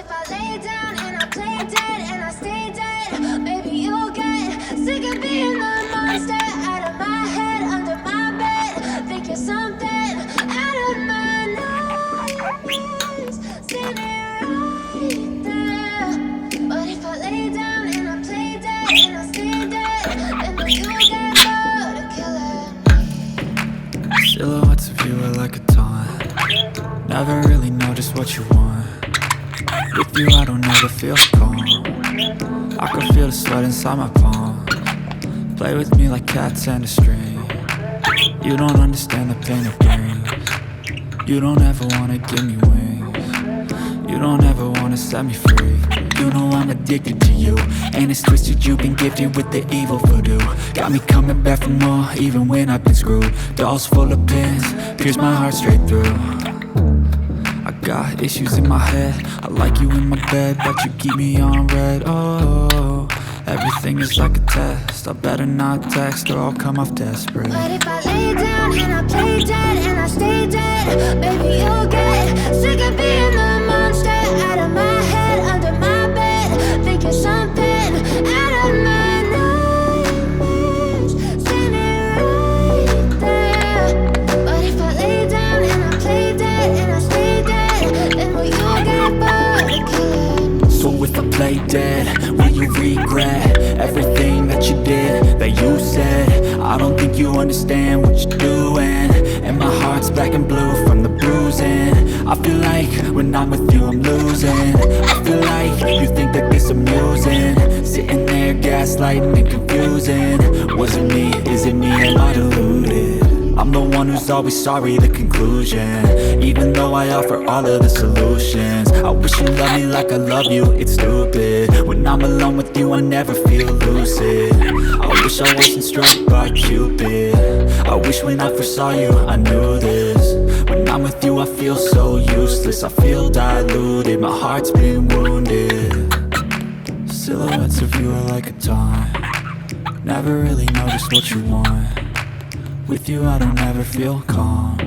if I lay down and I play dead and I stay dead, maybe you'll get sick of being the monster out of my head, under my bed. Think you're something out of my nightmares. See me right there. But if I lay down and I play dead and I stay dead, then will you get bored of killing me? Silhouettes of you are like a taunt. Never really know just what you want. With you I don't ever feel calm. I can feel the sweat inside my palm. Play with me like cats and a string. You don't understand the pain it brings. You don't ever wanna give me wings. You don't ever wanna set me free. You know I'm addicted to you, and it's twisted, you've been gifted with the evil voodoo. Got me coming back for more, even when I've been screwed. Dolls full of pins, pierce my heart straight through. I got issues in my head, I like you in my bed, but you keep me on red. Oh, everything is like a test, I better not text or I'll come off desperate. But if I lay down and I play dead and I stay dead, baby you'll get sick of being the monster out of my head, under my bed. Think you're something out of my nightmares. See me right there. But if I lay down and I play dead and I stay dead, then will you get bored of killing me? So if I play dead, will you regret everything that you did, that you said? I don't think you understand what you're doing, and my heart's black and blue from the bruising. I feel like when I'm with you I'm losing. I feel like you think that this amusing, sitting there gaslighting and confusing. Was it me? Is it me? Am I deluded? I'm the one who's always sorry, the conclusion. Even though I offer all of the solutions, I wish you loved me like I love you, it's stupid. When I'm alone with you I never feel lucid. I wish I wasn't struck by Cupid. I wish when I first saw you I knew this. When I'm with you I feel so useless, I feel diluted, my heart's been wounded. Silhouettes of you are like a taunt. Never really know just what you want. With you I don't ever feel calm.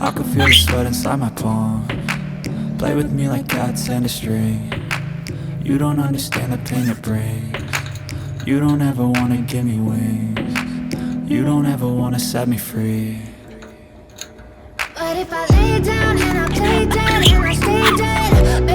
I can feel the sweat inside my palm. Play with me like cats and a string. You don't understand the pain it brings. You don't ever wanna give me wings. You don't ever wanna set me free. But if I lay down and I play dead and I stay dead,